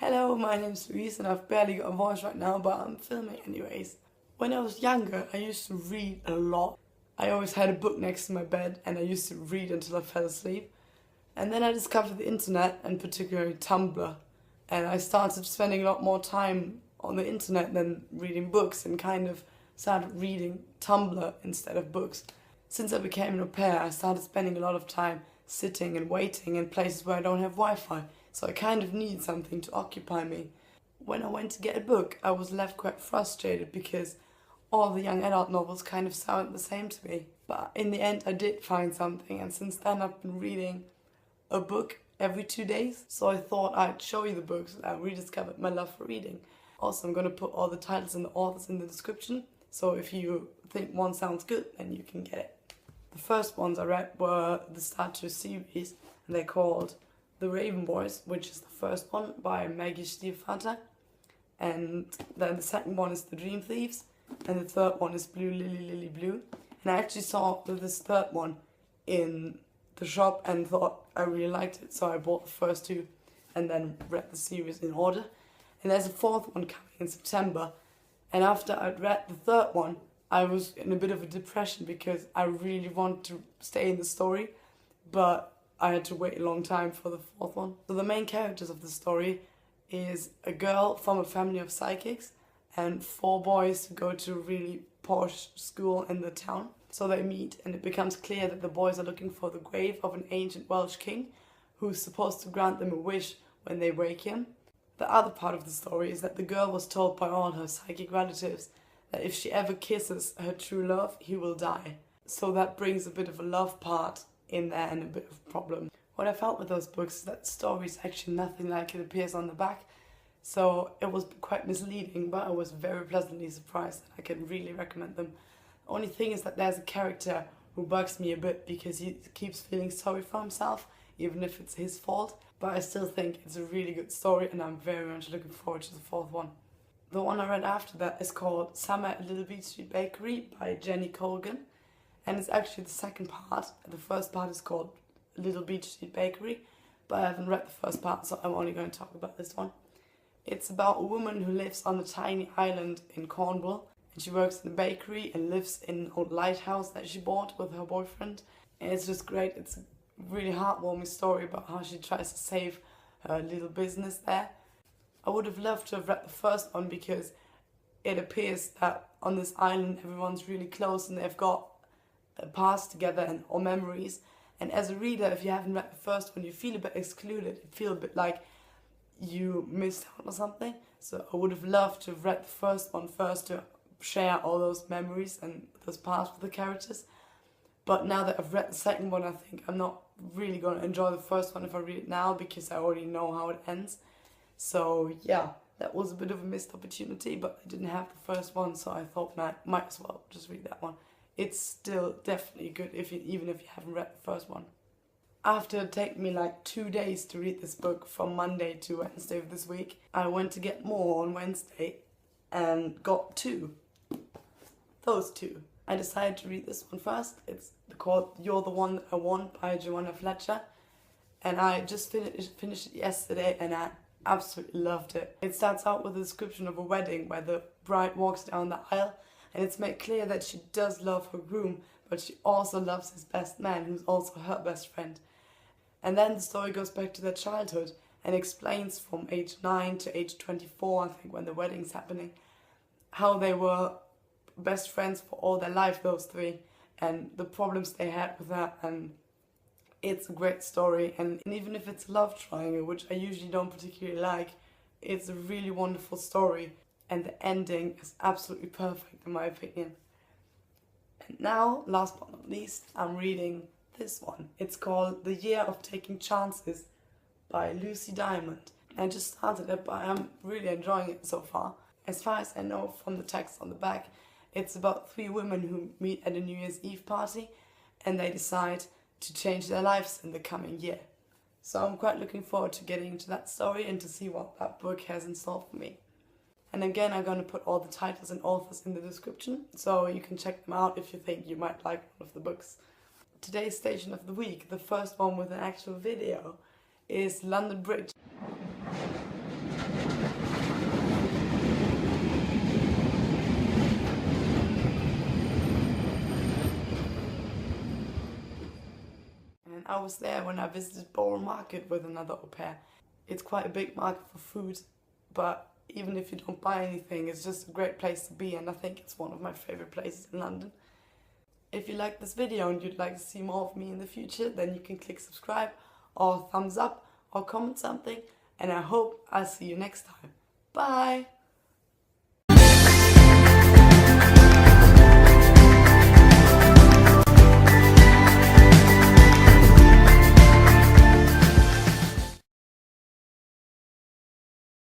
Hello, my name's Louise and I've barely got a voice right now, but I'm filming anyways. When I was younger, I used to read a lot. I always had a book next to my bed and I used to read until I fell asleep. And then I discovered the internet, and particularly Tumblr. And I started spending a lot more time on the internet than reading books, and kind of started reading Tumblr instead of books. Since I became an au pair, I started spending a lot of time sitting and waiting in places where I don't have Wi-Fi, so I kind of need something to occupy me. When I went to get a book, I was left quite frustrated because all the young adult novels kind of sounded the same to me. But in the end I did find something, and since then I've been reading a book every 2 days. So I thought I'd show you the books that I rediscovered my love for reading. Also, I'm going to put all the titles and the authors in the description, so if you think one sounds good, then you can get it. The first ones I read were the start to a series, and they're called The Raven Boys, which is the first one by Maggie Stiefvater. And then the second one is The Dream Thieves, and the third one is Blue Lily Lily Blue. And I actually saw this third one in the shop and thought I really liked it, so I bought the first two and then read the series in order. And there's a fourth one coming in September, and after I'd read the third one I was in a bit of a depression because I really wanted to stay in the story, but I had to wait a long time for the fourth one. So the main characters of the story is a girl from a family of psychics and 4 boys who go to a really posh school in the town. So they meet, and it becomes clear that the boys are looking for the grave of an ancient Welsh king who's supposed to grant them a wish when they wake him. The other part of the story is that the girl was told by all her psychic relatives that if she ever kisses her true love, he will die. So that brings a bit of a love part in there and a bit of a problem. What I felt with those books is that the story is actually nothing like it appears on the back. So it was quite misleading, but I was very pleasantly surprised, and I can really recommend them. The only thing is that there's a character who bugs me a bit because he keeps feeling sorry for himself, even if it's his fault. But I still think it's a really good story, and I'm very much looking forward to the fourth one. The one I read after that is called Samet at Little Beach Street Bakery by Jenny Colgan. And it's actually the second part. The first part is called Little Beach Street Bakery, but I haven't read the first part, so I'm only going to talk about this one. It's about a woman who lives on a tiny island in Cornwall, and she works in a bakery and lives in an old lighthouse that she bought with her boyfriend. And it's just great. It's a really heartwarming story about how she tries to save her little business there. I would have loved to have read the first one because it appears that on this island everyone's really close and they've got a past together or memories. And as a reader, if you haven't read the first one, you feel a bit excluded. You feel a bit like you missed out or something. So I would have loved to have read the first one first to share all those memories and those pasts with the characters. But now that I've read the second one, I think I'm not really going to enjoy the first one if I read it now, because I already know how it ends. So yeah, that was a bit of a missed opportunity, but I didn't have the first one, so I thought might as well just read that one. It's still definitely good even if you haven't read the first one. After it took me like 2 days to read this book from Monday to Wednesday of this week, I went to get more on Wednesday and got 2. Those 2. I decided to read this one first. It's called You're the One That I Want by Giovanna Fletcher. And I just finished it yesterday and I absolutely loved it. It starts out with a description of a wedding where the bride walks down the aisle, and it's made clear that she does love her groom, but she also loves his best man, who's also her best friend. And then the story goes back to their childhood and explains from age 9 to age 24, I think, when the wedding's happening, how they were best friends for all their life, those 3, and the problems they had with that. And it's a great story, and even if it's a love triangle, which I usually don't particularly like, it's a really wonderful story, and the ending is absolutely perfect in my opinion. And now, last but not least, I'm reading this one. It's called The Year of Taking Chances by Lucy Diamond. I just started it, but I'm really enjoying it so far. As far as I know from the text on the back, it's about 3 women who meet at a New Year's Eve party, and they decide to change their lives in the coming year. So I'm quite looking forward to getting into that story and to see what that book has in store for me. And again, I'm going to put all the titles and authors in the description, so you can check them out if you think you might like one of the books. Today's station of the week, the first one with an actual video, is London Bridge. I was there when I visited Borough Market with another au pair. It's quite a big market for food, but even if you don't buy anything, it's just a great place to be, and I think it's one of my favourite places in London. If you like this video and you'd like to see more of me in the future, then you can click subscribe or thumbs up or comment something, and I hope I'll see you next time. Bye!